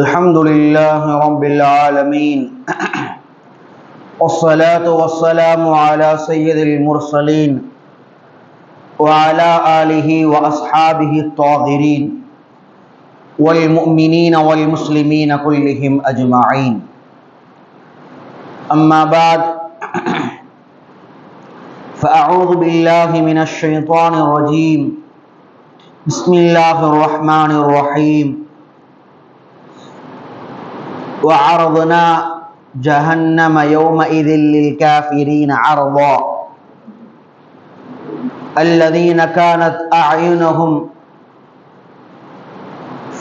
الحمد لله رب العالمين، والصلاة والسلام على سيد المرسلين وعلى آله وأصحابه الطاهرين والمؤمنين والمسلمين كلهم أجمعين. أما بعد، فأعوذ بالله من الشيطان الرجيم. بسم الله الرحمن الرحيم. وعرضنا جهنم يومئذ للكافرين عرضا الذين كانت أعينهم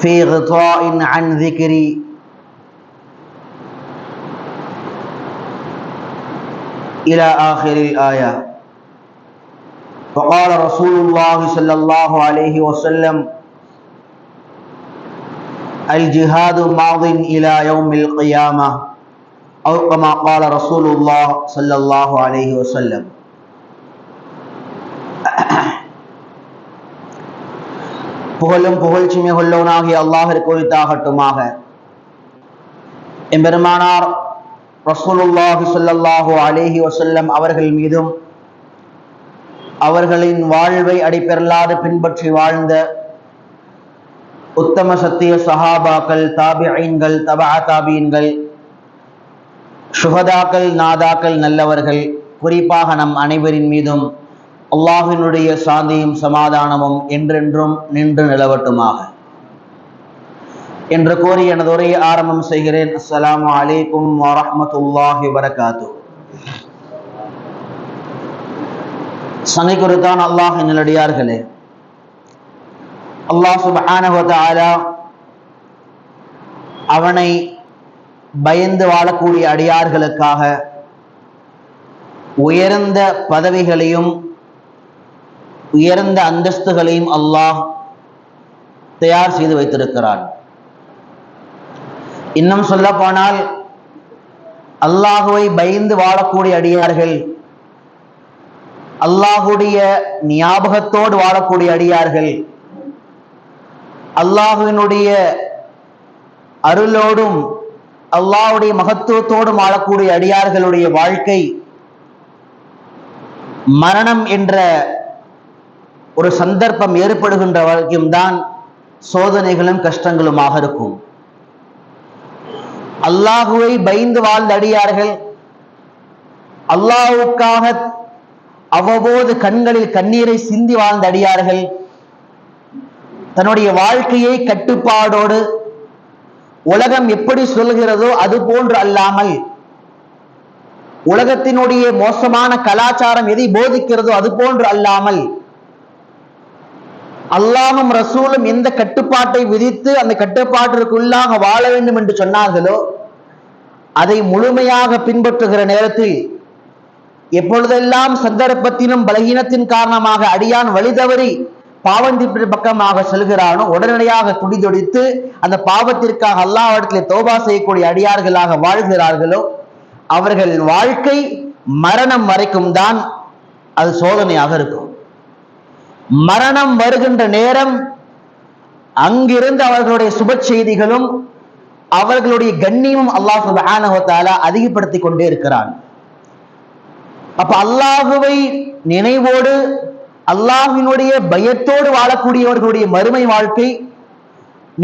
في غطاء عن ذكري إلى آخر الآية. فقال رسول الله صلى الله عليه وسلم: الجهاد ماض إلى يوم القيامة، أو كما قال رسول الله صلى الله عليه وسلم. புகழும் புகழ்ச்சிமை கொள்ளவனாகிய அல்லாஹ்விற்கு உரித்தாகட்டுமாக. எம்பெருமானார் ரசூலுல்லாஹி ஸல்லல்லாஹு அலைஹி வஸல்லம் அவர்கள் மீதும் அவர்களின் வாழ்வை அடிப்பெறலாது பின்பற்றி வாழ்ந்த உத்தம சத்திய சஹாபாக்கள், தாபிஈன்கள், தபா தாபீன்கள், சுஹதாக்கள், நாதாக்கள், நல்லவர்கள், குறிப்பாக நம் அனைவரின் மீதும் அல்லாஹ்வினுடைய சாந்தியும் சமாதானமும் என்றென்றும் நின்று நிலவட்டுமாக என்று கோரி எனது உரையை ஆரம்பம் செய்கிறேன். அஸ்ஸலாமு அலைக்கும் வரஹ்மத்துல்லாஹி வபரகாத்துஹு. சங்கை குறித்தான் அல்லாஹ் நல்லடியார்களே, அல்லாஹ் சுப்ஹானஹு வ தஆலா அவனை பயந்து வாழக்கூடிய அடியார்களுக்காக உயர்ந்த பதவிகளையும் உயர்ந்த அந்தஸ்துகளையும் அல்லாஹ் தயார் செய்து வைத்திருக்கிறான். இன்னும் சொல்ல போனால், அல்லாஹுவை பயந்து வாழக்கூடிய அடியார்கள், அல்லாஹுடைய ஞாபகத்தோடு வாழக்கூடிய அடியார்கள், அல்லாஹுவினுடைய அருளோடும் அல்லாஹுடைய மகத்துவத்தோடும் வாழக்கூடிய அடியார்களுடைய வாழ்க்கை மரணம் என்ற ஒரு சந்தர்ப்பம் ஏற்படுகின்ற வரைக்கும் தான் சோதனைகளும் கஷ்டங்களுமாக இருக்கும். அல்லாஹுவை பயந்து வாழ்ந்த அடியார்கள், அல்லாஹுக்காக அவ்வப்போது கண்களில் கண்ணீரை சிந்தி வாழ்ந்த அடியார்கள், தன்னுடைய வாழ்க்கையை கட்டுப்பாடோடு உலகம் எப்படி சொல்கிறதோ அது போன்று அல்லாமல், உலகத்தினுடைய மோசமான கலாச்சாரம் எதை போதிக்கிறதோ அது போன்று அல்லாமல், அல்லாஹும் ரசூலும் எந்த கட்டுப்பாட்டை விதித்து அந்த கட்டுப்பாட்டிற்குள்ளாக வாழ வேண்டும் என்று சொன்னார்களோ அதை முழுமையாக பின்பற்றுகிற நேரத்தில் எப்பொழுதெல்லாம் சந்தர்ப்பத்திலும் பலகீனத்தின் காரணமாக அடியான் வழி தவறி பாவத்தின் பக்கமாக செல்கிறானோ உடனடியாக துடிதுடித்து அந்த பாவத்திற்காக அல்லாஹ்விடத்திலே தௌபா செய்யக்கூடிய அடியார்களாக வாழ்கிறார்களோ அவர்கள் வாழ்க்கை மரணம் வரைக்கும் தான் அது சோதனையாக இருக்கும். மரணம் வருகின்ற நேரம் அங்கிருந்து அவர்களுடைய சுப செய்திகளும் அவர்களுடைய கண்ணியமும் அல்லாஹ் சுப்ஹானஹு வ தஆலா அதிகப்படுத்தி கொண்டே இருக்கிறான். அப்ப அல்லாஹுவை நினைவோடு அல்லாஹ்வினுடைய பயத்தோடு வாழக்கூடியவர்களுடைய மறுமை வாழ்க்கை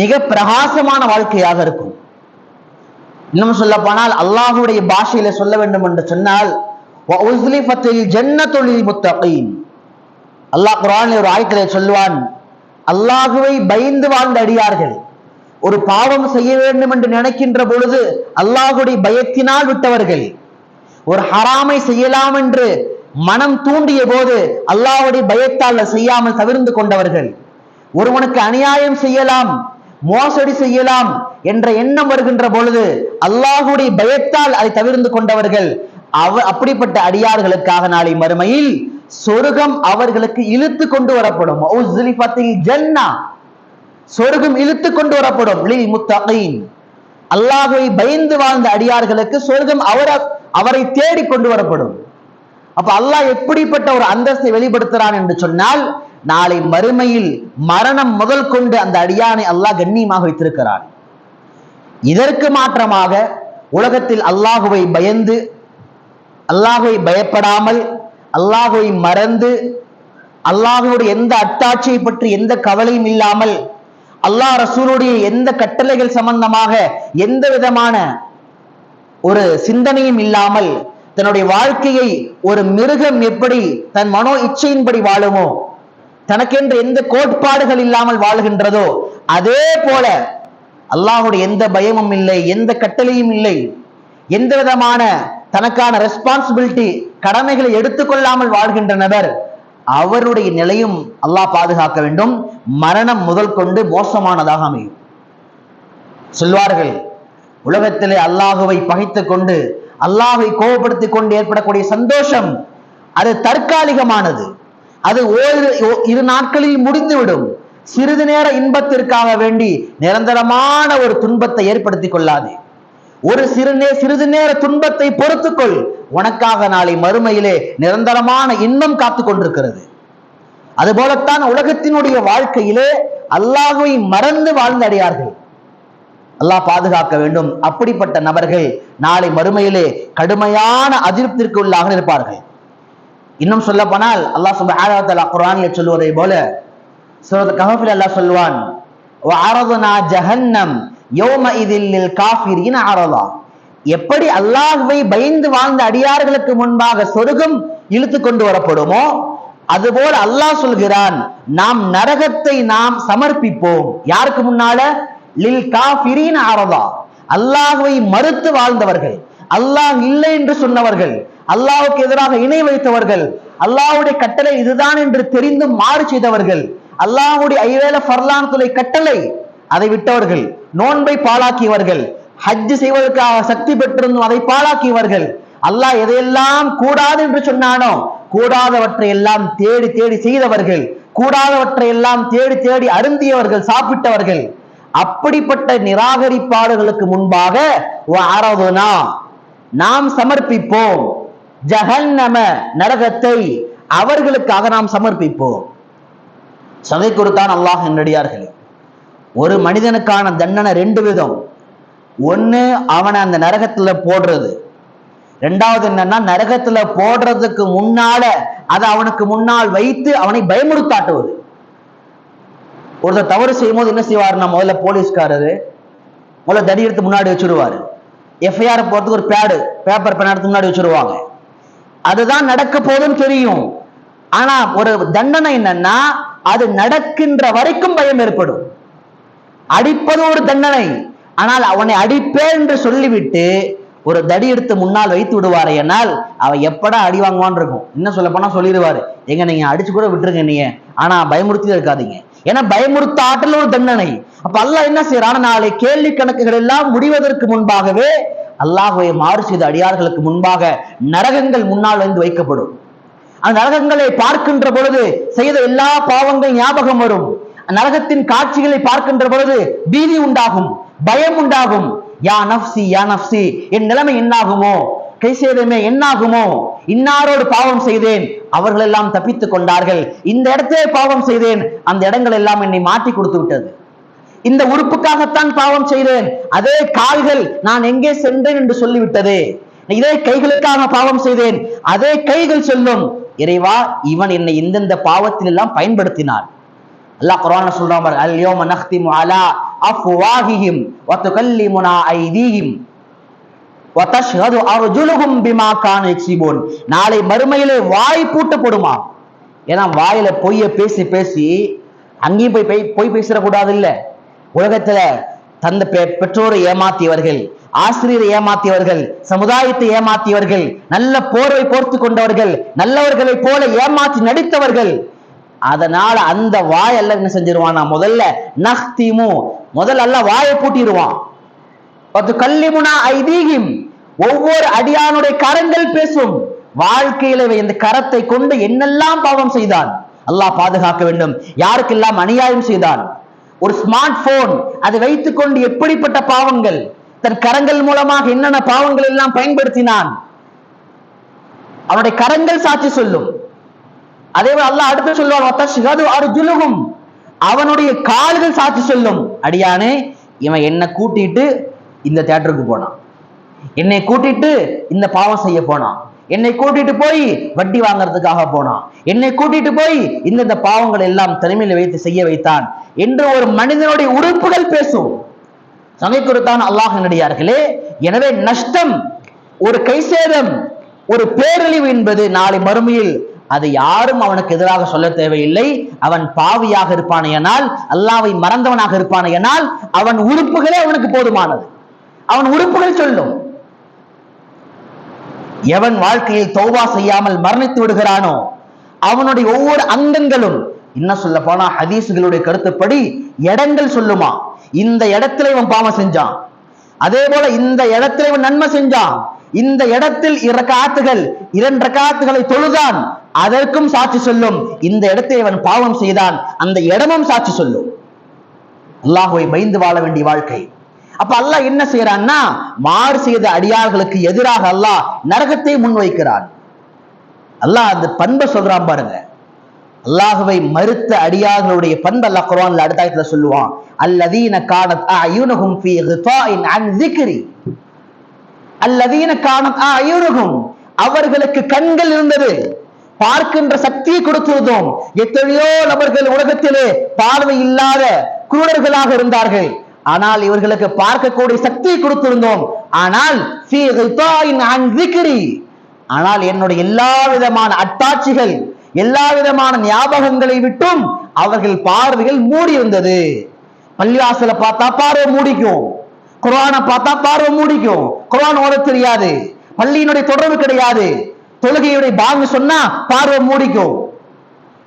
மிக பிரகாசமான வாழ்க்கையாக இருக்கும். இன்னும் சொல்ல போனால், அல்லாஹுடைய பாஷையில சொல்ல வேண்டும் என்று சொன்னால், வஉஸ்லிஃபத்தில் ஜன்னத்துல் முத்தகீன். அல்லாஹ் குர்ஆனில் ஒரு ஆயத்திலே சொல்வான், அல்லாஹுவை பயந்து வாழ்ந்த அடியார்கள் ஒரு பாவம் செய்ய வேண்டும் என்று நினைக்கின்ற பொழுது அல்லாஹுடைய பயத்தினால் விட்டவர்கள், ஒரு ஹராமை செய்யலாம் என்று மனம் தூண்டிய போது அல்லாஹ்வுடைய பயத்தால் செய்யாமல் தவிர்ந்து கொண்டவர்கள், ஒருவனுக்கு அநியாயம் செய்யலாம், மோசடி செய்யலாம் என்ற எண்ணம் வருகின்ற பொழுது அல்லாஹ்வுடைய பயத்தால் அதை தவிர்ந்து கொண்டவர்கள், அப்படிப்பட்ட அடியார்களுக்காக நாளை மறுமையில் சொர்க்கம் அவர்களுக்கு இழுத்து கொண்டு வரப்படும். சொர்க்கம் இழுத்து கொண்டு வரப்படும். அல்லாஹ்வை பயந்து வாழ்ந்த அடியார்களுக்கு சொர்க்கம் அவரை தேடி கொண்டு வரப்படும். அப்ப அல்லாஹ் எப்படிப்பட்ட ஒரு அந்தஸ்தை வெளிப்படுத்துறான் என்று சொன்னால், நாளை மறுமையில் மரணம் முதல் கொண்டு அந்த அடியானை அல்லாஹ் கண்ணியமாக வைத்திருக்கிறான். இதற்கு மாற்றமாக உலகத்தில் அல்லாஹுவை பயந்து, அல்லாஹுவை பயப்படாமல், அல்லாஹுவை மறந்து, அல்லாஹுடைய எந்த அத்தாட்சியை பற்றி எந்த கவலையும் இல்லாமல், அல்லாஹ் ரசூலுடைய எந்த கட்டளைகள் சம்பந்தமாக எந்த விதமான ஒரு சிந்தனையும் இல்லாமல் தன்னுடைய வாழ்க்கையை ஒரு மிருகம் எப்படி தன் மனோ இச்சையின்படி வாழுமோ, தனக்கென்று எந்த கோட்பாடுகள் இல்லாமல் வாழ்கின்றதோ, அதே போல அல்லாஹுடைய எந்த பயமும் இல்லை, எந்த கட்டளையும் இல்லை, எந்த விதமான தனக்கான ரெஸ்பான்சிபிலிட்டி கடமைகளை எடுத்துக்கொள்ளாமல் வாழ்கின்ற நபர், அவருடைய நிலையும் அல்லாஹ் பாதுகாக்க வேண்டும், மரணம் முதல் கொண்டு மோசமானதாக அமையும். சொல்வார்கள், உலகத்திலே அல்லாஹுவை பகைத்துக் கொண்டு அல்லாஹை கோபப்படுத்திக் கொண்டு ஏற்படக்கூடிய சந்தோஷம் அது தற்காலிகமானது, அது இரு நாட்களில் முடிந்துவிடும். சிறிது நேர இன்பத்திற்காக வேண்டி நிரந்தரமான ஒரு துன்பத்தை ஏற்படுத்திக் கொள்ளாது. ஒரு சிறிது நேர துன்பத்தை பொறுத்துக்கொள், உனக்காக நாளை மறுமையிலே நிரந்தரமான இன்பம் காத்து கொண்டிருக்கிறது. அதுபோலத்தான் உலகத்தினுடைய வாழ்க்கையிலே அல்லாஹ்வை மறந்து வாழ்ந்தடையார்கள். அல்லாஹ் பாதுகாக்க வேண்டும். அப்படிப்பட்ட நபர்கள் நாளை மறுமையிலே கடுமையான அதிருப்திற்கு உள்ளாக இருப்பார்கள். இன்னும் சொல்ல போனால் அல்லாஹ் சுப்ஹானஹு வ தஆலா குர்ஆனிலே சொல்வதை போல சூரத் கஹஃபில் அல்லாஹ் சொல்வான், வஅரதுனா ஜஹன்னம் யௌமஇதில் லில் காஃபிரீன அரதா. எப்படி அல்லாஹ்வை பயந்து வாழ்ந்த அடியார்களுக்கு முன்பாக சொர்க்கம் இழுத்து கொண்டு வரப்படுமோ, அதுபோல அல்லாஹ் சொல்கிறான், நாம் நரகத்தை நாம் சமர்ப்பிப்போம். யாருக்கு முன்னால? லில் காஃபிரீன அரதா, அல்லாஹ்வை மறுத்து வாழ்ந்தவர்கள், அல்லாஹ் இல்லை என்று சொன்னவர்கள், அல்லாஹ்வுக்கு எதிராக இணை வைத்தவர்கள், அல்லாஹ்வுடைய கட்டளை இதுதான் என்று தெரிந்து மாறு செய்தவர்கள், அல்லாஹ்வுடைய ஐவேளை ஃபர்லான் தொலை கட்டளை அதை விட்டவர்கள், நோன்பை பாழாக்கியவர்கள், ஹஜ் செய்வதற்காக சக்தி பெற்றிருந்தும் அதை பாழாக்கியவர்கள், அல்லாஹ் எதையெல்லாம் கூடாது என்று சொன்னானோ கூடாதவற்றை எல்லாம் தேடி தேடி செய்தவர்கள், கூடாதவற்றை எல்லாம் தேடி தேடி அருந்தியவர்கள், சாப்பிட்டவர்கள், அப்படிப்பட்ட நிராகரிப்பாளர்களுக்கு முன்பாக வஅரதுனா நாம் சமர்ப்பிப்போம், ஜஹன்னம நரகத்தை அவர்களுக்காக நாம் சமர்ப்பிப்போம். சதை கொடுத்தான் அல்லாஹ் என்னடியார்களே. ஒரு மனிதனுக்கான தண்டனை ரெண்டு விதம். ஒண்ணு அவனை அந்த நரகத்துல போடுறது, ரெண்டாவது என்னன்னா நரகத்துல போடுறதுக்கு முன்னால அதை அவனுக்கு முன்னால் வைத்து அவனை பயமுறுத்தாட்டுவது. ஒருத்தர் தவறு செய்யும் போது என்ன செய்வாருன்னா, முதல்ல போலீஸ்காரரு முதல்ல தடி எடுத்து முன்னாடி வச்சிருவாரு, எஃப்ஐஆர் போறதுக்கு ஒரு பேப்பர் பேன் எடுத்து முன்னாடி வச்சிருவாங்க. அதுதான் நடக்க போதுன்னு தெரியும். ஆனா ஒரு தண்டனை என்னன்னா, அது நடக்கின்ற வரைக்கும் பயம் ஏற்படும். அடிப்பது ஒரு தண்டனை, ஆனால் அவனை அடிப்பேன் என்று சொல்லிவிட்டு ஒரு தடி எடுத்து முன்னால் வைத்து விடுவாரு. என்னால் அவன் எப்படா அடி வாங்குவான்னு இருக்கும். இன்னும் சொல்ல போனா சொல்லிடுவாரு, எங்க நீங்க அடிச்சு கூட விட்டுருங்க நீங்க, ஆனா பயமுறுத்தி இருக்காதீங்க. ஏன்னா பயமுறுத்த ஆற்றல் ஒரு தண்டனை. அப்ப அல்லாஹ் என்ன செய்யறான், நாளை கேள்வி கணக்குகள் எல்லாம் முடிவதற்கு முன்பாகவே அல்லாஹ்வை மாறு செய்த அடியார்களுக்கு முன்பாக நரகங்கள் முன்னால் வந்து வைக்கப்படும். அந்த நரகங்களை பார்க்கின்ற பொழுது செய்த எல்லா பாவங்கள் ஞாபகம் வரும். நரகத்தின் காட்சிகளை பார்க்கின்ற பொழுது பீதி உண்டாகும், பயம் உண்டாகும். யா நஃப்சி யா நஃப்சி, என் நிலைமை என்னாகுமோ, கை செய்தமே என்னாகுமோ, இன்னாரோடு பாவம் செய்தேன், அவர்கள் எல்லாம் தப்பித்துக் கொண்டார்கள், இந்த இடத்திலே பாவம் செய்தேன், அந்த இடங்கள் எல்லாம் என்னை மாற்றி கொடுத்து விட்டது, இந்த உறுப்புக்காகத்தான் பாவம் செய்தேன், அதே கால்கள் நான் எங்கே சென்றேன் என்று சொல்லிவிட்டது, இதே கைகளுக்காக பாவம் செய்தேன், அதே கைகள் சொல்லும், இறைவா இவன் என்னை இந்தந்த பாவத்தில் எல்லாம் பயன்படுத்தினான். அல்லாஹ் குர்ஆன்ல சொல்றான் பாருங்க, அல் யௌம நக்திமு அலா அஃப்வாஹிஹிம் வ துகல்லிமுனா ஐதீஹிம் வ தஷ்ஹது அர்ஜுலுஹும் பிமா கானு யக்ஸிபூன். நாளை மறுமையிலே வாய் பூட்டப்படுமா. ஏன்னா வாயில பொய்ய பேசி பேசி அங்கேயும் போய் பேசிடக்கூடாது இல்ல. உலகத்துல தந்த பெற்றோரை ஏமாத்தியவர்கள், ஆசிரியரை ஏமாத்தியவர்கள், சமுதாயத்தை ஏமாத்தியவர்கள், நல்ல போர்வை போர்த்து கொண்டவர்கள், நல்லவர்களை போல ஏமாற்றி நடித்தவர்கள், அதனால அந்த வாய் அல்ல என்ன செஞ்சிருவான், முதல்ல நஹ்திமு, முதல்ல அல்ல வாயை பூட்டிடுவான். கல்லிமுனா ஐதீஹிம், ஒவ்வொரு அடியானுடைய கரங்கள் பேசும். வாழ்க்கையில இந்த கரத்தை கொண்டு என்னெல்லாம் பாவம் செய்தான், அல்லாஹ் பாதுகாக்க வேண்டும், யாருக்கெல்லாம் அநியாயம் செய்தான். ஒரு ஸ்மார்ட் போன் அதை வைத்துக் கொண்டு எப்படிப்பட்ட பாவங்கள், தன் கரங்கள் மூலமாக என்னென்ன பாவங்கள் எல்லாம் பயன்படுத்தினான். அவனுடைய கரங்கள் சாட்சி சொல்லும். அதே போல அல்லாஹ் அடுத்து சொல்லுவான், அவனுடைய கால்கள் சாட்சி சொல்லும். அடியானே, இவன் என்னை கூட்டிட்டு இந்த தியேட்டருக்கு போனான், என்னை கூட்டிட்டு இந்த பாவம் செய்ய போனான், என்னை கூட்டிட்டு போய் வட்டி வாங்கறதுக்காக போனான், என்னை கூட்டிட்டு போய் இந்த பாவங்கள் எல்லாம் தனிமையில் வைத்து செய்ய வைத்தான் என்று ஒரு மனிதனுடைய உறுப்புகள் பேசும். சமைக்குறுத்தான் அல்லாஹ் நடிகார்களே. எனவே நஷ்டம், ஒரு கைசேதம், ஒரு பேரழிவு என்பது நாளை மறுமையில் அது யாரும் அவனுக்கு எதிராக சொல்ல தேவையில்லை. அவன் பாவியாக இருப்பானையானால், அல்லாஹ்வை மறந்தவனாக இருப்பானையானால், அவன் உறுப்புகளே அவனுக்கு போதுமானது. அவன் உறுப்புகள் சொல்லும். எவன் வாழ்க்கையில் தௌபா செய்யாமல் மரணித்து விடுகிறானோ அவனுடைய ஒவ்வொரு அங்கங்களும், என்ன சொல்ல போனா ஹதீஸ்களுடைய கருத்துப்படி இடங்கள் சொல்லுமா, இந்த இடத்துல இவன் பாவம் செஞ்சான், அதே போல இந்த இடத்துல இவன் நன்மை செஞ்சான், இந்த இடத்தில் 2 ரக்காத்துகளை தொழுதான், அதற்கும் சாட்சி சொல்லும். இந்த இடத்தில் இவன் பாவம் செய்தான், அந்த இடமும் சாட்சி சொல்லும். அல்லாஹ்வை பயந்து வாழ வேண்டிய வாழ்க்கை. அப்ப அல்லாஹ் என்ன செய்யறான்னா, மாறு செய்த அடியார்களுக்கு எதிராக அல்லாஹ் நரகத்தை முன்வைக்கிறான். அல்லாஹ் அந்த பண்பை சொல்றான் பாருங்க. அல்லாஹ்வை மறுத்த அடியார்களுடைய பண்பு அல்லாஹ் குர்ஆன்ல அடுத்த ஆயத்துல சொல்லுவான், அல்லதீன கானத் அயுனுஹும் ஃபீ கிதாஇன் அன் ذிக்ரி. அல்லதீன கானத் அயுனுஹும், அவர்களுக்கு கண்கள் இருந்தது, பார்க்கின்ற சக்தியை கொடுத்திருந்தோம். எத்தனையோ நபர்கள் உலகத்திலே பார்வை இல்லாத குருடர்களாக இருந்தார்கள், ஆனால் இவர்களுக்கு பார்க்கக்கூடிய சக்தியை கொடுத்திருந்தோம். ஆனால் ஃபீ கிதாஇன் அன் ذிக்ரி, ஆனால் என்னுடைய எல்லா விதமான அட்டாட்சிகள், எல்லா விதமான ஞாபகங்களை விட்டும் அவர்கள் பார்வைகள் மூடி இருந்தது. பள்ளிவாசல பார்த்தா பார்வை மூடிக்கும், குர்ஆனை பார்த்தா பார்வை மூடிக்கும், குர்ஆன் ஓத தெரியாது, பள்ளியினுடைய தொடர்பு கிடையாது, தொழுகையுடைய பாங்கு சொன்னா பார்வை மூடிக்கும்,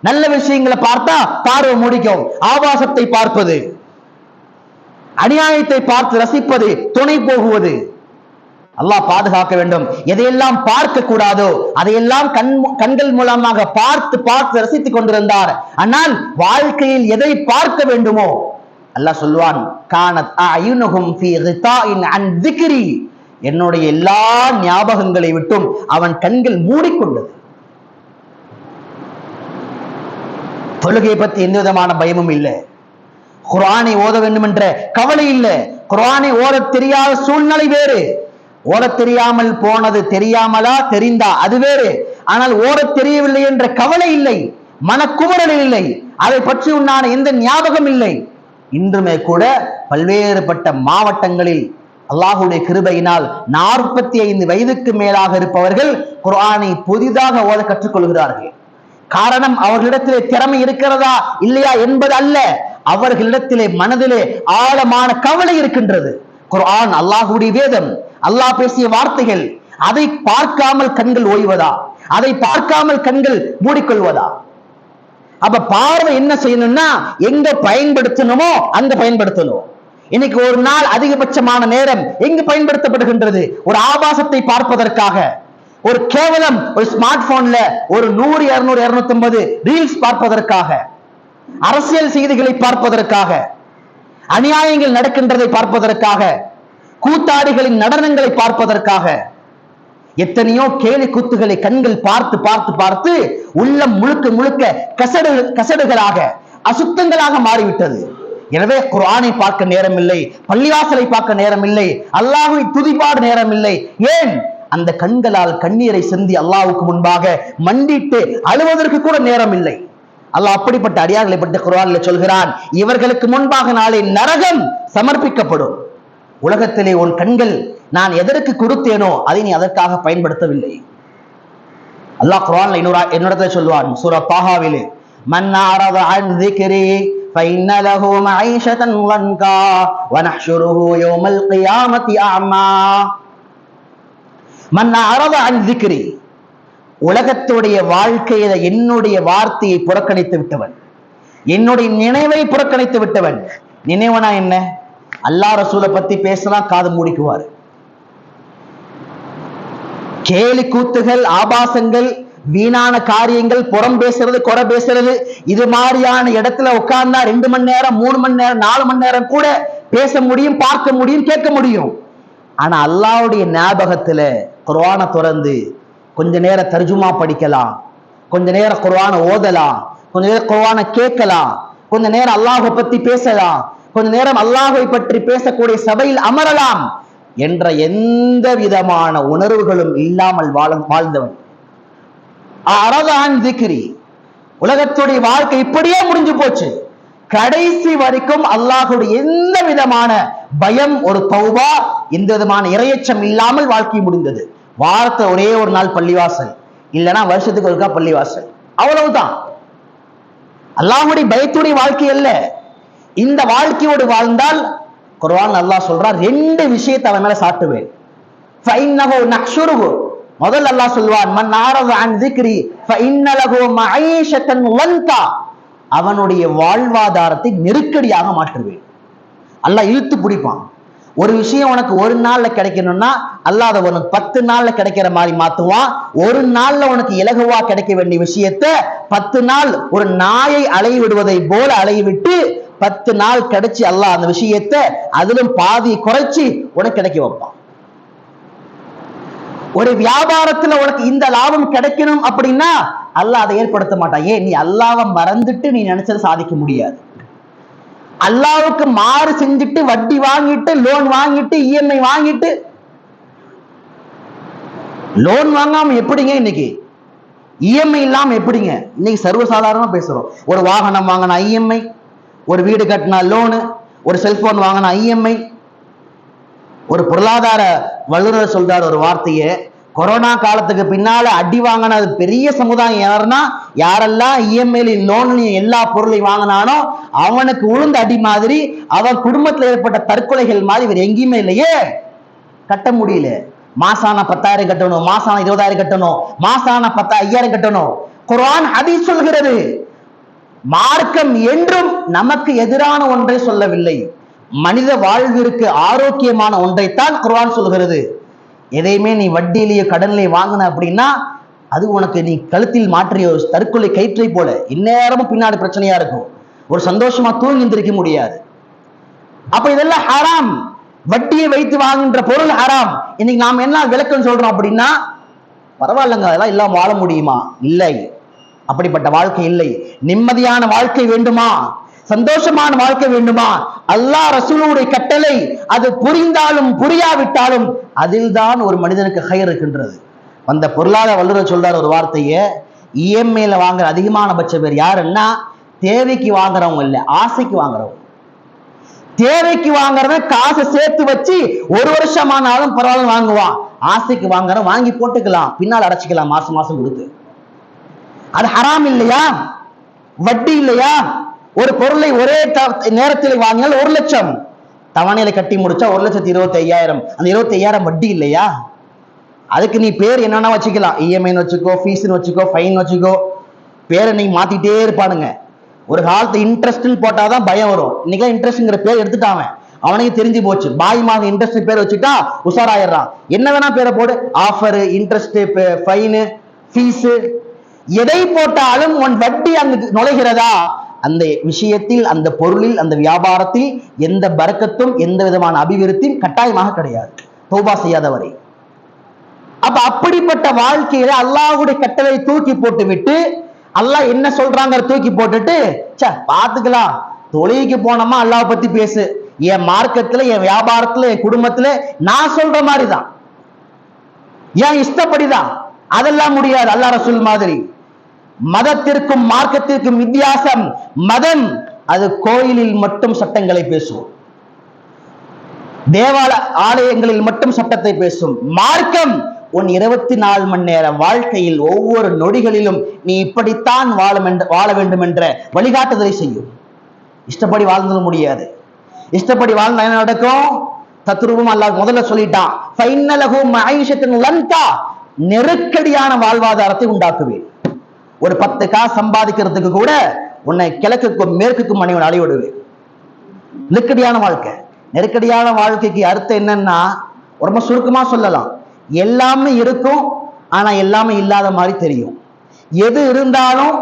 நல்ல விஷயங்களை பார்த்தா பார்வை மூடிக்கும், ஆபாசத்தை பார்ப்பது, அநியாயத்தை பார்த்து ரசிப்பது, துணை போகுவது. அல்லாஹ் பாதுகாக்க வேண்டும். எதையெல்லாம் பார்க்க கூடாதோ அதையெல்லாம் கண்கள் மூலமாக பார்த்து பார்த்து ரசித்துக் கொண்டிருந்தார். ஆனால் வாழ்க்கையில் எதை பார்க்க வேண்டுமோ அல்லாஹ் சொல்வான், கானத் அயுனுஹும் ஃபீ கிதாஇன் அன் ذிக்ரி, என்னுடைய எல்லா ஞாபகங்களை விட்டும் அவன் கண்கள் மூடிக்கொண்டது. தொழுகை பற்றி எந்த விதமான பயமும் இல்லை, குர்ஆனை ஓத வேண்டும் என்ற கவலை இல்லை. குர்ஆனை ஓத தெரியாத சூழ்நிலை வேறு, ஓட தெரியாமல் போனது தெரியாமலா தெரிந்தா அது வேறு. ஆனால் ஓட தெரியவில்லை என்ற கவலை இல்லை, மனக்குமரல் இல்லை, அதை பற்றி உண்டான எந்த ஞாபகம் இல்லை. இன்றுமே கூட பல்வேறுபட்ட மாவட்டங்களில் அல்லாஹ்வுடைய கிருபையினால் 45 வயதுக்கு மேலாக இருப்பவர்கள் குர்ஆனை புதிதாக ஓத கற்றுக்கொள்கிறார்கள். காரணம், அவர்களிடத்திலே திறமை இருக்கிறதா இல்லையா என்பது அல்ல, அவர்களிடத்திலே மனதிலே ஆழமான கவலை இருக்கின்றது. குர்ஆன் அல்லாஹ்வுடைய வேதம், அல்லாஹ் பேசிய வார்த்தைகள், அதை பார்க்காமல் கண்கள் ஓய்வதா, அதை பார்க்காமல் கண்கள் மூடிக்கொள்வதா? அப்ப பார்வை என்ன செய்யணும்னா, எங்க பயன்படுத்தணுமோ அங்க பயன்படுத்தணும். இன்னைக்கு ஒரு நாள் அதிகபட்சமான நேரம் எங்கு பயன்படுத்தப்படுகின்றது? ஒரு ஆபாசத்தை பார்ப்பதற்காக, ஒரு கேவலம் ஒரு ஸ்மார்ட் போன்ல ஒரு 100, 200, 250 ரீல்ஸ் பார்ப்பதற்காக, அரசியல் செய்திகளை பார்ப்பதற்காக, அநியாயங்கள் நடக்கின்றதை பார்ப்பதற்காக, கூத்தாடிகளின் நடனங்களை பார்ப்பதற்காக, எத்தனையோ கேலி கூத்துகளை கண்கள் பார்த்து பார்த்து பார்த்து உள்ளம் முழுக்க முழுக்க கசடுகளாக, அசுத்தங்களாக மாறிவிட்டது. எனவே குர்ஆனை பார்க்க நேரம் இல்லை, பள்ளிவாசலை பார்க்க நேரம் இல்லை, அல்லாஹ்வை துதிபாட நேரம் இல்லை. ஏன்? அந்த கண்களால் கண்ணீரை சிந்தி அல்லாஹ்வுக்கு முன்பாக மண்டிட்டு அழுவதற்கு கூட நேரம் இல்லை. அல்லாஹ் அப்படிப்பட்ட அடியார்களை பற்றி குர்ஆனில் சொல்கிறான், இவர்களுக்கு முன்பாக நாளை நரகம் சமர்ப்பிக்கப்படும். உலகத்திலே உன் கண்கள் நான் எதற்கு கொடுத்தேனோ அதை நீ அதற்காக பயன்படுத்தவில்லை. அல்லாஹ் குர்ஆன்ல என்னிடத்தில் சொல்வான், சூரா தாஹாவிலே, மன் அறத அன் ذிக்ரி ஃபஇன்ன லஹு மஈஷதன் லன்கா வநஹ்ஷுருஹு யௌமல் கியாமத்தி அஅமா. மன் அறத அன் ذிக்ரி, உலகத்துடைய வாழ்க்கையில என்னுடைய வார்த்தையை புறக்கணித்து விட்டவன், என்னுடைய நினைவை புறக்கணித்து விட்டவன். நினைவனா என்ன? அல்லாஹ் ரசூலை பத்தி பேசலாம், காது மூடிக்குவாரு. கேலி கூத்துகள், ஆபாசங்கள், வீணான காரியங்கள், புறம் பேசுறது, குறை பேசுறது, இது மாதிரியான இடத்துல உட்கார்ந்தா 2 மணி நேரம், 3 மணி நேரம், 4 மணி நேரம் கூட பேச முடியும், பார்க்க முடியும், கேட்க முடியும். ஆனா அல்லாஹ்வுடைய ஞாபகத்துல குர்ஆனை திறந்து கொஞ்ச நேரம் தர்ஜுமா படிக்கலாம், கொஞ்ச நேரம் குர்ஆனை ஓதலாம், கொஞ்ச நேரம் குர்ஆனை கேட்கலாம், கொஞ்ச நேரம் அல்லாஹ்வை பத்தி பேசலாம், கொஞ்ச நேரம் அல்லாஹ்வை பற்றி பேசக்கூடிய சபையில் அமரலாம் என்ற எந்த விதமான உணர்வுகளும் இல்லாமல் வாழ்ந்தவன். அரதான் திக்ரி, உலகத்துடைய வாழ்க்கை இப்படியே முடிஞ்சு போச்சு. கடைசி வரைக்கும் அல்லாஹ்வுடைய எந்த விதமான பயம், ஒரு தௌபா, எந்த விதமான இரையச்சம் இல்லாமல் வாழ்க்கை முடிந்தது. வாரத்தை ஒரே ஒரு நாள் பள்ளிவாசல், இல்லைன்னா வருஷத்துக்கு ஒருக்கா பள்ளிவாசல், அவ்வளவுதான். அல்லாஹ்வுடைய பயத்துடைய வாழ்க்கை அல்ல. இந்த வாழ்க்கையோடு வாழ்ந்தால் குர்ஆன் அல்லாஹ் சொல்றார், ரெண்டு விஷயத்தை அவன் மேல சாட்டுவேன். ஃபஇன்னஹு நஹ்ஷுருஹு, முதல்ல அல்லாஹ் சொல்வான், மன் ஆரத அன் திக்ரி ஃபஇன்ன லஹு மஈஷத்தன் வன்கா, அவனுடைய வாழ்வாதாரத்தை நெருக்கடியாக மாற்றுவேன். அல்லாஹ் இழுத்து பிடிப்பான். ஒரு விஷயம் உனக்கு ஒரு நாள்ல கிடைக்கணும்னா அல்லாஹ் அதை உனக்கு 10 நாள்ல கிடைக்கிற மாதிரி மாத்துவான். ஒரு நாள்ல உனக்கு இலகுவா கிடைக்க வேண்டிய விஷயத்த 10 நாள் ஒரு நாயை அலைய விடுவதை போல அலைய விட்டு 10 நாள் கிடைச்சி அல்லாஹ் அந்த விஷயத்தை அதிலும் பாதி குறைச்சி உனக்கு கிடைக்க வைப்பான். ஒரு வியாபாரத்துல உனக்கு இந்த லாபம் கிடைக்கணும் அப்படின்னா அல்லாஹ் அதை ஏற்படுத்த மாட்டான். ஏன்? நீ அல்லாஹ்வை மறந்துட்டு நீ நினைச்சதை சாதிக்க முடியாது. அல்லாஹ்வுக்கு மாறு செஞ்சுட்டு வட்டி வாங்கிட்டு லோன் வாங்கிட்டு இஎம்ஐ வாங்கிட்டு, லோன் வாங்காம எப்படிங்க இன்னைக்கு, இஎம்ஐ இல்லாம எப்படிங்க இன்னைக்கு சர்வசாதாரணமா பேசுறோம். ஒரு வாகனம் வாங்கினா இஎம்ஐ, ஒரு வீடு கட்டினா லோனு, ஒரு செல்போன் வாங்கினா இஎம்ஐ. ஒரு பொருளாதார வல்லுநர் சொல்றார் ஒரு வார்த்தையை, கொரோனா காலத்துக்கு பின்னால அடி வாங்கினது பெரிய சமுதாயம் யாருன்னா, யாரெல்லாம் இஎம்ஐ லோன்லையும் எல்லா பொருளையும் வாங்கினானோ அவனுக்கு உளுந்த அடி மாதிரி, அவன் குடும்பத்தில் ஏற்பட்ட தற்கொலைகள் மாதிரி வேற எங்கேயுமே இல்லையே. கட்ட முடியல, மாசான 10,000 கட்டணும், மாசான 20,000 கட்டணும், மாசான 5,000 கட்டணும். குர்ஆன் ஹதீஸ் சொல்கிறது. மார்க்கம் என்றும் நமக்கு எதிரான ஒன்றை சொல்லவில்லை, மனித வாழ்விற்கு ஆரோக்கியமான ஒன்றைத்தான் குர்ஆன் சொல்கிறது. எதையுமே நீ வட்டியிலேயே கடன்லையே வாங்கின அப்படின்னா அது உனக்கு நீ கழுத்தில் மாற்றிய தற்கொலை கயிற்றை போல இந்நேரமும் பின்னாடி பிரச்சனையா இருக்கும். ஒரு சந்தோஷமா தூங்கி எந்திரிக்க முடியாது. அப்ப இதெல்லாம் ஹராம். வட்டியை வைத்து வாங்குகின்ற பொருள் ஹராம். இன்னைக்கு நாம என்ன விளக்கம் சொல்றோம் அப்படின்னா, பரவாயில்லைங்க அதெல்லாம் இல்லாம வாழ முடியுமா? இல்லை, அப்படிப்பட்ட வாழ்க்கை இல்லை. நிம்மதியான வாழ்க்கை வேண்டுமா, சந்தோஷமான வாழ்க்கை வேண்டுமா, அல்லாஹ் ரசூலுடைய கட்டளை அது புரிந்தாலும் புரியாவிட்டாலும் அதில் தான் ஒரு மனிதனுக்கு ஹைர் இருக்கின்றது. அந்த பொருளாதார வல்லுநர் சொல்றார் ஒரு வார்த்தையை, இஎம்ஐல வாங்குற அதிகமான பட்ச பேர் யாருன்னா தேவைக்கு வாங்குறவங்க இல்ல, ஆசைக்கு வாங்குறவங்க. தேவைக்கு வாங்குறவன் காசை சேர்த்து வச்சு ஒரு வருஷமானாலும் பரவாயில்ல வாங்குவான். ஆசைக்கு வாங்குறவன் வாங்கி போட்டுக்கலாம், பின்னால் அடைச்சிக்கலாம் மாசம் மாசம் கொடுத்து. அது ஹராம் இல்லையா? வட்டி இல்லையா? ஒரு பொருளை ஒரே நேரத்தில் வாங்கினால் 1 லட்சம், தவணையில கட்டி முடிச்சா 1,25,000, அந்த 25,000 வட்டி இல்லையா? அதுக்கு நீ பேர் என்னன்னா வச்சுக்கலாம், இஎம்ஐன்னு வச்சுக்கோ, ஃபீஸ்ன்னு வச்சுக்கோ, ஃபைன் வச்சுக்கோ, பேரை நீ மாத்திட்டே இருப்பானுங்க. ஒரு காலத்து இன்ட்ரெஸ்ட் போட்டாதான் பயம் வரும். இன்னைக்கு இன்ட்ரெஸ்ட்ங்கிற பேர் எடுத்துட்டாங்க, அவனுக்கு தெரிஞ்சு போச்சு. பாய் மாக இன்ட்ரெஸ்ட் பேர் வச்சுட்டா உஷாராயிடுறான். என்ன வேணா பேரை போடு, ஆஃபர், இன்ட்ரெஸ்ட், ஃபைனு, ஃபீஸ், எதை போட்டாலும் உன் வட்டி அங்கு நுழைகிறதா? அந்த விஷயத்தில், அந்த பொருளில், அந்த வியாபாரத்தில் எந்த பரக்கத்தும் எந்த விதமான அபிவிருத்தியும் கட்டாயமாக கிடையாது, தௌபா செய்யாதவரை. அப்ப அப்படிப்பட்ட வாழ்க்கையில அல்லாஹ்வுடைய கட்டளை தூக்கி போட்டு விட்டு, அல்லாஹ் என்ன சொல்றாங்க தூக்கி போட்டுட்டு, பாத்துக்கலாம், தொழுகைக்கு போனோமா அல்லாஹ் பத்தி பேசு, என் மார்க்கத்துல, என் வியாபாரத்துல, என் குடும்பத்துல நான் சொல்ற மாதிரிதான், என் இஷ்டப்படிதான், அதெல்லாம் முடியாது. அல்லாஹ் ரசூல் மாதிரி. மதத்திற்கும் மார்க்கத்திற்கும் வித்தியாசம். மதம் அது கோயிலில் மட்டும் சட்டங்களை பேசும், தேவாலய ஆலயங்களில் மட்டும் சட்டத்தை பேசும். மார்க்கம் உன் 24 மணி நேர வாழ்க்கையில் ஒவ்வொரு நொடிகளிலும் நீ இப்படித்தான் வாழ வேண்டும் என்ற வழிகாட்டுதலை செய்யும். இஷ்டப்படி வாழ்ந்தது முடியாது. இஷ்டப்படி வாழ்ந்தா என்ன நடக்கும்? தத்ரூபம் அல்லாஹ் முதல்ல சொல்லிட்டான், ஃபைன்னலஹு மஈஷத்தன் லன்கா, நெருக்கடியான வாழ்வாதாரத்தை உண்டாக்குவேன். ஒரு 10 காசு சம்பாதிக்கிறதுக்கு கூட உன்னை கிழக்குக்கும் மேற்குக்கும் மனைவன் அலைவிடுவேன். நெருக்கடியான வாழ்க்கை. நெருக்கடியான வாழ்க்கைக்கு அர்த்தம் என்னன்னா, ரொம்ப சுருக்கமா சொல்லலாம், எல்லாமே இருக்கும் ஆனா எல்லாமே இல்லாத மாதிரி தெரியும். எது இருந்தாலும்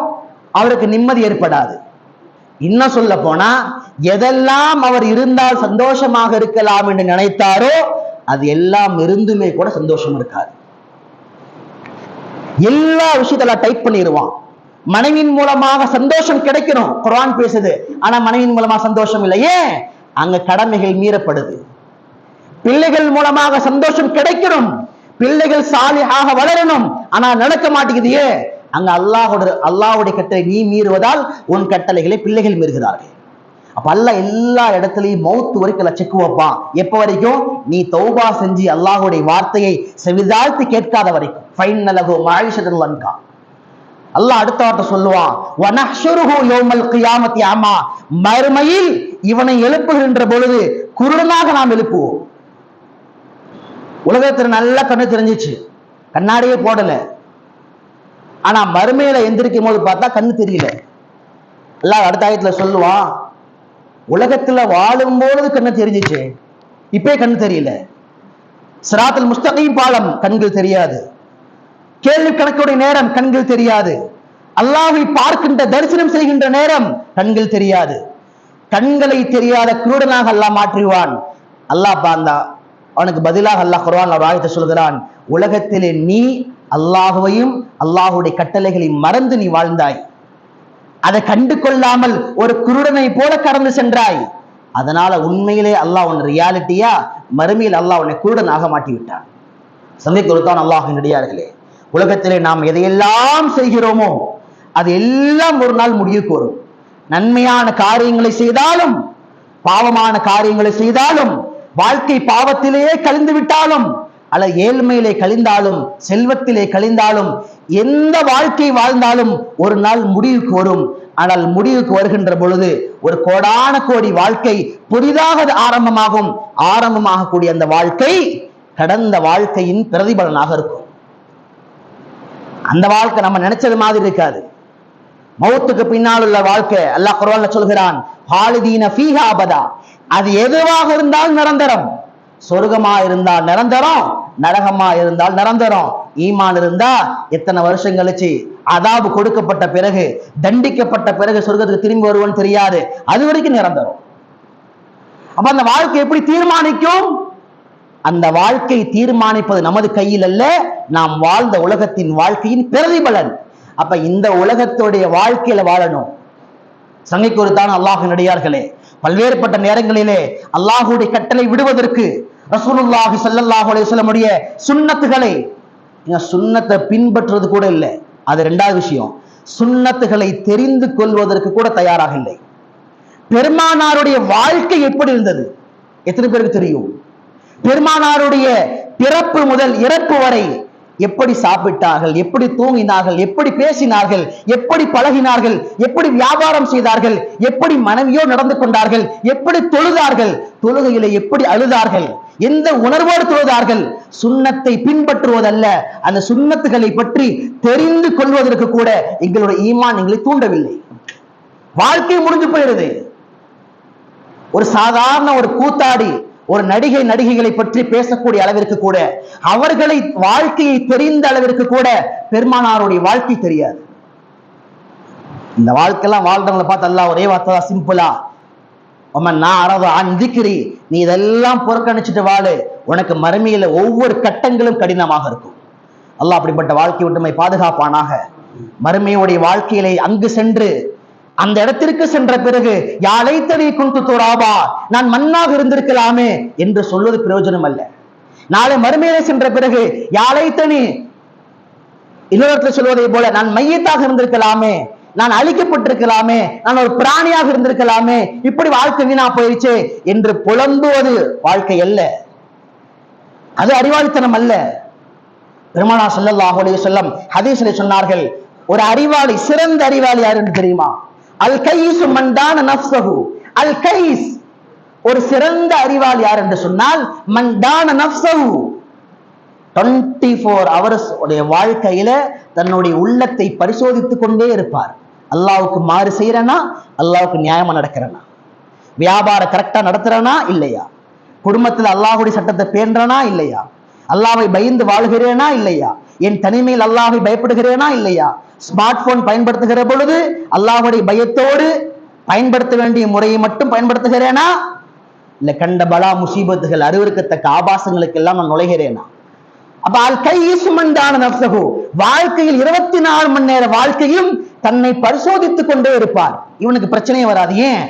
அவருக்கு நிம்மதி ஏற்படாது. இன்னும் சொல்ல போனா, எதெல்லாம் அவர் இருந்தால் சந்தோஷமாக இருக்கலாம் என்று நினைத்தாரோ அது எல்லாம் இருந்துமே கூட சந்தோஷம் இருக்காது. எல்லா விஷயத்துல டைப் பண்ணிடுவான். மனைவியின் மூலமாக சந்தோஷம் கிடைக்கணும், குர்ஆன் பேசுது. ஆனா மனைவியின் மூலமா சந்தோஷம் இல்லை. ஏன்? அங்க கடமைகள் மீறப்படுது. பிள்ளைகள் மூலமாக சந்தோஷம் கிடைக்கணும், பிள்ளைகள் சாலிஹாக வளரணும், ஆனா நடக்க மாட்டேங்குது. ஏன்? அங்க அல்லாஹ்வுடைய கட்டளை நீ மீறுவதால் உன் கட்டளைகளை பிள்ளைகள் மீறுகிறார்கள். அப்ப அல்லாஹ் எல்லா இடத்துலயும் மௌத்து வரைக்கும் செக் வைப்பான். எப்ப வரைக்கும்? நீ தௌபா செஞ்சு அல்லாஹ்வுடைய வார்த்தையை செவிதாழ்த்தி கேட்காத வரைக்கும். ஃபைன்னலஹு மஈஷத்துல் லன்கா. அல்லாஹ் அடுத்த வார்த்தை சொல்லுவான், வனஹ்ஷுருஹு யௌமல் கியாமத்தி அமா. மறுமையில் இவனை எழுப்புகின்ற பொழுது குருடனாக நாம் எழுப்புவோம். உலகத்துல நல்ல கண்ணு தெரிஞ்சிச்சு, கண்ணாடியே போடல. ஆனா மறுமையில எந்திரிக்கும் போது பார்த்தா கண்ணு தெரியல. அல்லாஹ் அடுத்த ஆயத்துல சொல்லுவான், உலகத்துல வாழும் பொழுது கண்ணு தெரிஞ்சிச்சு, இப்பே கண்ணு தெரியல. சிராத்துல் முஸ்தகீம் பாலம் கண்கள் தெரியாது, கேள்வி கணக்குடைய நேரம் கண்கள் தெரியாது, அல்லாஹ்வை பார்க்கின்ற தரிசனம் செய்கின்ற நேரம் கண்கள் தெரியாது. கண்களை தெரியாத குருடனாக அல்லாஹ் மாற்றுவான். அல்லாஹ் பாந்தா அவனுக்கு பதிலாக அல்லாஹ் குர்ஆன்ல ஒரு ஆயத்தை சொல்கிறான், உலகத்திலே நீ அல்லாஹ்வையும் அல்லாஹ்வுடைய கட்டளைகளை மறந்து நீ வாழ்ந்தாய், அதை கண்டு கொள்ளாமல் ஒரு குருடனை போல கடந்து சென்றாய். அதனால உண்மையிலே அல்லாஹ் உன் ரியாலிட்டியா, மறுமையில் அல்லாஹ் உன்னை குருடனாக மாட்டி விட்டான். சந்தை கொடுத்தான். அல்லாஹ்வின் அடியார்களே, உலகத்திலே நாம் எதையெல்லாம் செய்கிறோமோ அது எல்லாம் ஒரு நாள் முடிவுக்கு வரும். நன்மையான காரியங்களை செய்தாலும் பாவமான காரியங்களை செய்தாலும், வாழ்க்கை பாவத்திலேயே கழிந்து விட்டாலும் அல்ல ஏழ்மையிலே கழிந்தாலும் செல்வத்திலே கழிந்தாலும், எந்த வாழ்க்கை வாழ்ந்தாலும் ஒரு நாள் முடிவுக்கு வரும். ஆனால் முடிவுக்கு வருகின்ற பொழுது ஒரு கோடான கோடி வாழ்க்கை புதிதாக ஆரம்பமாகக்கூடிய அந்த வாழ்க்கை கடந்த வாழ்க்கையின் பிரதிபலனாக இருக்கும். அந்த வாழ்க்கை நம்ம நினைச்சது மாதிரி இருக்காது. மௌத்துக்கு பின்னால் உள்ள வாழ்க்கை அல்லாஹ் குர்ஆன்ல சொல்கிறான், ஹாலிதீன ஃபீஹா அபதா. அது எதுவாக இருந்தால் நிரந்தரம். சொர்க்கமா இருந்தால் நிரந்தரம், நரகமா இருந்தால் நிரந்தரம். ஈமான் இருந்தா எத்தனை வருஷம் கழிச்சு அதாபு கொடுக்கப்பட்ட பிறகு, தண்டிக்கப்பட்ட பிறகு சொர்க்கத்துக்கு திரும்பி வருவோன்னு தெரியாது, அது வரைக்கும் நிரந்தரம். அப்ப அந்த வாழ்க்கை எப்படி தீர்மானிக்கும்? அந்த வாழ்க்கை தீர்மானிப்பது நமது கையில் அல்ல, நாம் வாழ்ந்த உலகத்தின் வாழ்க்கையின் பிரதிபலன். அப்ப இந்த உலகத்துடைய வாழ்க்கையில வாழணும். சங்கைக்குறுத்தான் அல்லாஹ்வின் அடியார்களே, பல்வேறுபட்ட நேரங்களிலே அல்லாஹ்வுடைய கட்டளை விடுவதற்கு ரசூலுல்லாஹி ஸல்லல்லாஹு அலைஹி வஸல்லம் உடைய சுன்னத்துகளை, சுன்னத்தை பின்பற்றுவது கூட இல்லை. அது இரண்டாவது விஷயம். சுன்னத்துகளை தெரிந்து கொள்வதற்கு கூட தயாராக இல்லை. பெருமானாருடைய வாழ்க்கை எப்படி இருந்தது எத்தனை பேருக்கு தெரியும்? பெருமானாருடைய பிறப்பு முதல் இறப்பு வரை எப்படி சாப்பிட்டார்கள், எப்படி தூங்கினார்கள், எப்படி பேசினார்கள், எப்படி பழகினார்கள், எப்படி வியாபாரம் செய்தார்கள், எப்படி மனைவியோ நடந்து கொண்டார்கள், எப்படி தொழுதார்கள், தொழுகையிலே எப்படி அழுதார்கள், எந்த உணர்வோடு தொழுதார்கள். சுன்னத்தை பின்பற்றுவதல்ல, அந்த சுன்னத்துகளை பற்றி தெரிந்து கொள்வதற்கு கூட எங்களுடைய ஈமான் எங்களை தூண்டவில்லை. வாழ்க்கை முடிஞ்சு போயிடுது. ஒரு சாதாரண ஒரு கூத்தாடி, ஒரு நடிகைகளை பற்றி பேசக்கூடிய அளவிற்கு கூட, அவர்களை வாழ்க்கையை தெரிந்த அளவிற்கு கூட பெருமானாருடைய வாழ்க்கை தெரியாது. இந்த வாழ்க்கையெல்லாம் வாழ்றவங்களை பார்த்து அல்லாஹ் ஒரே வார்த்தை சிம்பிளா, நீ இதெல்லாம் புறக்கணிச்சுட்டு வாழு, உனக்கு மறுமையில ஒவ்வொரு கட்டங்களும் கடினமாக இருக்கும். அல்லாஹ் அப்படிப்பட்ட வாழ்க்கை விட்டுமை பாதுகாப்பானாக. மறுமையுடைய வாழ்க்கையிலே அங்கு சென்று அந்த இடத்திற்கு சென்ற பிறகு யாழைத்தனை குந்து துராபா, நான் மண்ணாக இருந்திருக்கலாமே என்று சொல்வது பிரயோஜனம் அல்ல. நாளை மறுமையிலே சென்ற பிறகு யாழைத்தனி இன்னொரு சொல்வதை போல நான் மையத்தாக இருந்திருக்கலாமே, நான் அழிக்கப்பட்டிருக்கலாமே, நான் ஒரு பிராணியாக இருந்திருக்கலாமே, இப்படி வாழ்க்கை வீணா போயிடுச்சு என்று புலம்புவது வாழ்க்கை அல்ல, அது அறிவாளித்தனம் அல்ல. பெருமானார் ஸல்லல்லாஹு அலைஹி வஸல்லம் ஹதீஸிலே சொன்னார்கள், ஒரு அறிவாளி, சிறந்த அறிவாளி யார் என்று தெரியுமா? அல் கைஸ் மன் தான நஃப்ஸஹு. அல் கைஸ், ஒரு சிறந்த அறிவாளி யார் என்று சொன்னால் மன் தான நஃப்ஸஹு. 24 hours உடைய வாழ்க்கையில தன்னுடைய உள்ளத்தை பரிசோதித்துக் கொண்டே இருப்பார். அல்லாஹ்வுக்கு மாறு செய்யறனா, அல்லாஹ்வுக்கு நியாயமா நடக்கிறனா, வியாபாரம் கரெக்டா நடத்துறனா இல்லையா, குடும்பத்தில் அல்லாஹ்வுடைய சட்டத்தை பேணுறனா இல்லையா, அல்லாஹ்வை பயந்து வாழ்கிறேனா இல்லையா, என் தனிமையில் அல்லாஹ்வை பயப்படுகிறேனா இல்லையா, ஸ்மார்ட் போன் பயன்படுத்துகிற பொழுது அல்லாஹ்வுடைய பயத்தோடு பயன்படுத்த வேண்டிய முறையை மட்டும் பயன்படுத்துகிறேனா, இல்ல கண்ட பலா முசீபத்துகள் அருவருக்கத்தக்க ஆபாசங்களுக்கு எல்லாம் நான் நுழைகிறேனா? அப்ப அல் கையிசுமண்டான நப்சகு, வாழ்க்கையில் 24 மணி நேர வாழ்க்கையும் தன்னை பரிசோதித்துக் கொண்டே இருப்பார். இவனுக்கு பிரச்சனையே வராது. ஏன்?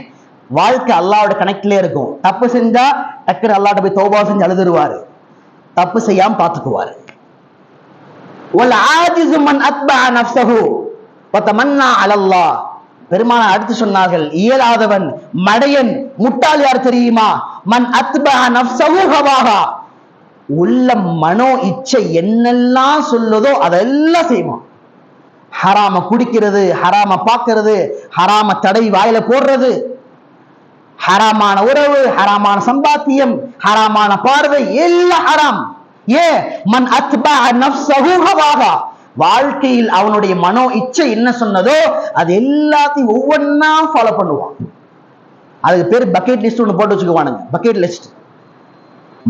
வாழ்க்கை அல்லாஹ்வோட கனெக்ட்லயே இருக்கும். தப்பு செஞ்சா டக்குனு அல்லாஹ்ட்ட போய் தௌபா செஞ்சு அழுதுருவாரு, தப்பு செய்யாம பாத்துக்குவாரு. வல் ஆஜிஸு மன் அத்பஅ நஃப்ஸஹு வ தமன்னா அலல்லாஹ். பெருமானார் அடுத்து சொன்னார்கள், இயலாதவன், மடையன், முட்டாள் யார் தெரியுமா? மன் அத்பஅ நஃப்ஸஹு ஹவாஹா. உள்ள மனோ இச்சை என்னெல்லாம் சொல்லுதோ அதெல்லாம் செய்வான். ஹராம குடிக்கிறது, ஹராம பார்க்கிறது, ஹராம தடை வாயில போடுறது, ஹராமான உறவு, ஹராமான சம்பாத்தியம், ஹராமான பார்வை, எல்லாம் ஹராம். ஏன்? மன் அத்பஅ நஃப்ஸஹு ஹவாஹா. வாழ்க்கையில் அவனுடைய மனோ இச்சை என்ன சொன்னதோ அது எல்லாத்தையும் ஒவ்வொன்னா ஃபாலோ பண்ணுவான். அதுக்கு பேர் பக்கெட் லிஸ்ட் ஒன்று போட்டு வச்சுக்குவானுங்க. Bucket list,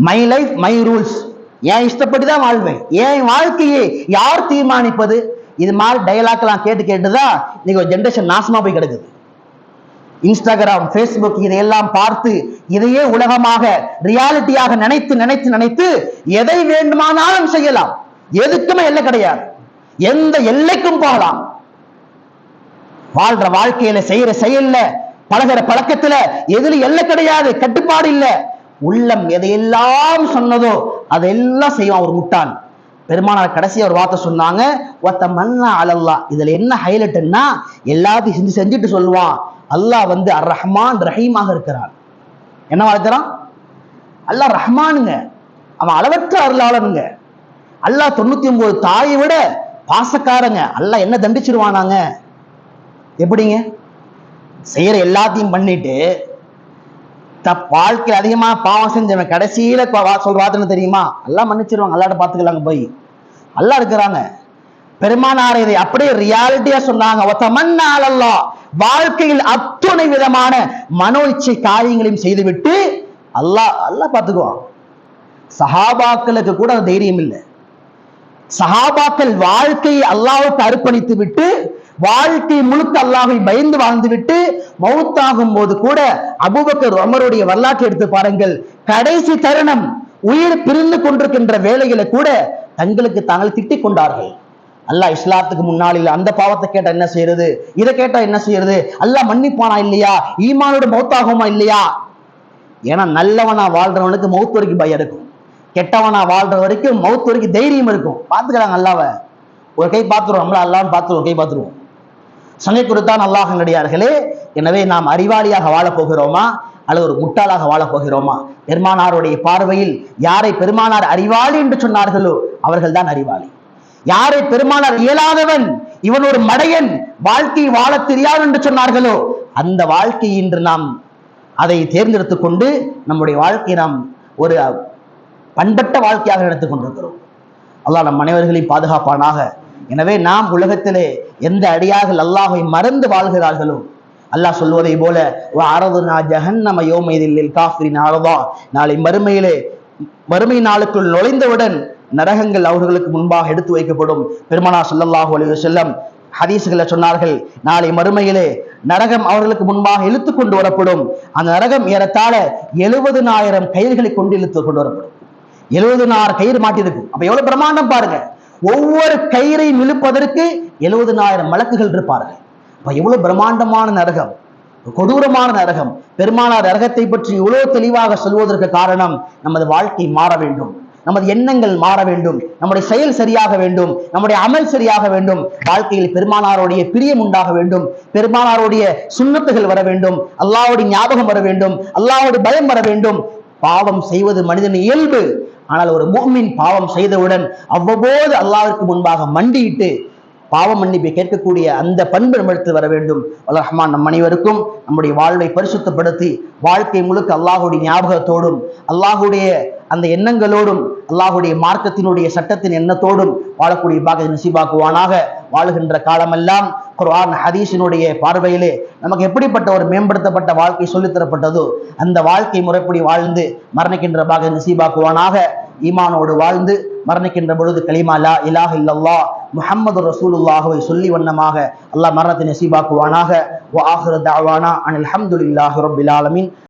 my life my rules. ஏன் இஷ்டப்பட்டுதான் வாழ்வேன், ஏன் வாழ்க்கையை யார் தீர்மானிப்பது? இது மாதிரி டயலாக்லாம் கேட்டு கேட்டுதான் இன்னைக்கு ஒரு ஜென்ரேஷன் நாசமா போய் கிடக்குது. இன்ஸ்டாகிராம், ஃபேஸ்புக் இதையெல்லாம் பார்த்து இதையே உலகமாக ரியாலிட்டியாக நினைத்து நினைத்து நினைத்து எதை வேண்டுமானாலும் செய்யலாம். எதுக்குமே எல்லை கிடையாது, எந்த எல்லைக்கும் போகலாம். வாழ்ற வாழ்க்கையில, செய்யற செயல்ல, பழகிற பழக்கத்துல எதுல எல்லை கிடையாது, கட்டுப்பாடு இல்ல. உள்ளம் எதையெல்லாம் சொன்னதோ அதெல்லாம் செய்வான் ஒரு முட்டான். பெருமானார் கடைசியா ஒரு வார்த்தை சொன்னாங்க, ஒத்த மன்னா அலல்லாஹ். இதுல என்ன ஹைலைட்னா, எல்லாத்தையும் செஞ்சுட்டு சொல்லுவான், அல்லாஹ் வந்து அர் ரஹ்மான் ரஹீமாக இருக்கிறான். என்னவா இருக்கிறான்? அல்லாஹ் ரஹ்மானுங்க, அவன் அளவற்ற அருளாளனுங்க. அல்லாஹ் 99 தாயை விட பாசக்காரங்க. அல்லாஹ் என்ன தண்டிச்சிருவானாங்க? எப்படிங்க? செய்யற எல்லாத்தையும் பண்ணிட்டு வாழ்க்கையில் அதிகமா பாவம் செஞ்சவன் கடைசியில சொல்ற வார்த்தை தெரியுமா? எல்லாம் மன்னிச்சிருவாங்க, அல்லாட்ட பாத்துக்கலாங்க போய். அல்லாஹ் இருக்கிறாங்க. பெருமானார் இதை அப்படியே ரியாலிட்டியா சொன்னாங்க. வாழ்க்கையில் அத்துணை விதமான மனோ இச்சை காரியங்களையும் செய்துவிட்டு அல்லாஹ் பாத்துக்குவான். சஹாபாக்களுக்கு கூட தைரியம் இல்லை. சஹாபாக்கள் வாழ்க்கையை அல்லாஹ்வுக்கு அர்ப்பணித்து விட்டு, வாழ்க்கை முழுக்க அல்லாஹ்வை பயந்து வாழ்ந்து விட்டு மௌத்தாகும் போது கூட, அபூபக்கர் உமருடைய வரலாற்றை எடுத்து பாருங்கள், கடைசி தருணம் உயிர் பிரிந்து கொண்டிருக்கின்ற வேளையில கூட தங்களுக்கு தாங்கள் திட்டிக் கொண்டார்கள். அல்லாஹ் இஸ்லாத்துக்கு முன்னாளில் அந்த பாவத்தை கேட்டா என்ன செய்யறது, இதை கேட்டா என்ன செய்யறது, அல்லாஹ் மன்னிப்பானா இல்லையா, ஈமானோட மௌத்தாகுமா இல்லையா? ஏன்னா நல்லவனா வாழ்றவனுக்கு மௌத் வரைக்கும் பயம் இருக்கும், கெட்டவனா வாழ்ற வரைக்கும் மௌத் வரைக்கும் தைரியம் இருக்கும். பார்த்துக்கிறாங்க அல்லாஹ்வ. ஒரு கை பார்த்துருவோம், நம்மள அல்லாஹ்னு பார்த்துருவோம், கை பார்த்துருவோம். சங்கை கொடுத்தான் அல்லாஹ் நடிகார்களே. எனவே நாம் அறிவாளியாக வாழப் போகிறோமா அல்லது ஒரு முட்டாளாக வாழப் போகிறோமா? பெருமானாருடைய பார்வையில் யாரை பெருமானார் அறிவாளி என்று சொன்னார்களோ அவர்கள் தான் அறிவாளி. யாரை பெருமானார் இயலாதவன், இவன் ஒரு மடையன், வாழ்க்கை வாழ தெரியாது என்று சொன்னார்களோ அந்த வாழ்க்கை இன்று நாம் அதை தேர்ந்தெடுத்துக் கொண்டு நம்முடைய வாழ்க்கையை நாம் ஒரு பண்பட்ட வாழ்க்கையாக எடுத்துக் கொண்டிருக்கிறோம். அல்லாஹ் நம் அனைவர்களையும் பாதுகாப்பானாக. எனவே நாம் உலகத்திலே எந்த அடியார்கள் அல்லாஹை மறந்து வாழ்கிறார்களோ, அல்லாஹ் சொல்வதை போல நாளை மறுமை நாளுக்குள் நுழைந்தவுடன் நரகங்கள் அவர்களுக்கு முன்பாக எடுத்து வைக்கப்படும். பெருமானார் ஸல்லல்லாஹு அலைஹி வஸல்லம் ஹதீஸ்களை சொன்னார்கள், நாளை மறுமையிலே நரகம் அவர்களுக்கு முன்பாக இழுத்து கொண்டு வரப்படும். அந்த நரகம் ஏறத்தாழ 70,000 கயிறுகளை கொண்டு இழுத்து கொண்டு வரப்படும். 70,000 கயிறு மாட்டிருக்கும். அப்ப எவ்வளவு பிரமாண்டம் பாருங்க. ஒவ்வொரு கயிறையும் இழுப்பதற்கு 70,000 மலக்குகள் இருப்பார்கள். அப்ப எவ்வளவு பிரம்மாண்டமான நரகம், கொடூரமான நரகம். பெருமானார் நரகத்தை பற்றி இவ்வளவு தெளிவாக சொல்வதற்கு காரணம், நமது வாழ்க்கை மாற வேண்டும், நமது எண்ணங்கள் மாற வேண்டும், நம்முடைய செயல் சரியாக வேண்டும், நம்முடைய அமல் சரியாக வேண்டும், வாழ்க்கையில் பெருமானாருடைய பிரியம் உண்டாக வேண்டும், பெருமானாருடைய சுன்னத்துகள் வர வேண்டும், அல்லாஹ்வுடைய ஞாபகம் வர வேண்டும், அல்லாஹ்வுடைய பயம் வர வேண்டும். பாவம் செய்வது மனிதன் இயல்பு. ஆனால் ஒரு முஃமின் பாவம் செய்தவுடன் அவ்வப்போது அல்லாஹ்விற்கு முன்பாக மண்டியிட்டு பாவ மன்னிப்பை கேட்கக்கூடிய அந்த பண்பு நம்மிடத்தில் வர வேண்டும். அல்லாஹ் ரஹ்மான் நம் அனைவருக்கும் நம்முடைய வாழ்வை பரிசுத்தப்படுத்தி வாழ்க்கை முழுக்க அல்லாஹுடைய ஞாபகத்தோடும் அல்லாஹுடைய அந்த எண்ணங்களோடும் அல்லாஹுடைய மார்க்கத்தினுடைய சட்டத்தின் எண்ணத்தோடும் வாழக்கூடிய பாக்கியத்தை நசீபாக்குவானாக. வாழுகின்ற காலமெல்லாம் குர்ஆன் ஹதீஸினுடைய பார்வையிலே நமக்கு எப்படிப்பட்ட ஒரு மேம்படுத்தப்பட்ட வாழ்க்கை சொல்லித்தரப்பட்டதோ அந்த வாழ்க்கை முறைப்படி வாழ்ந்து மரணிக்கின்ற பாக்கியத்தை நசீபாக்குவானாக. ஈமானோடு வாழ்ந்து மரணிக்கின்ற பொழுது கலிமா லா இலாஹ இல்லல்லாஹ் முஹம்மது ரசூலுல்லாஹ்வை சொல்லி வண்ணமாக அல்லாஹ் மரணத்தை நசீபாக்குவானாக. வ ஆகிரு தஅவானா அனில் ஹம்துலில்லாஹி ரப்பில் ஆலமீன்.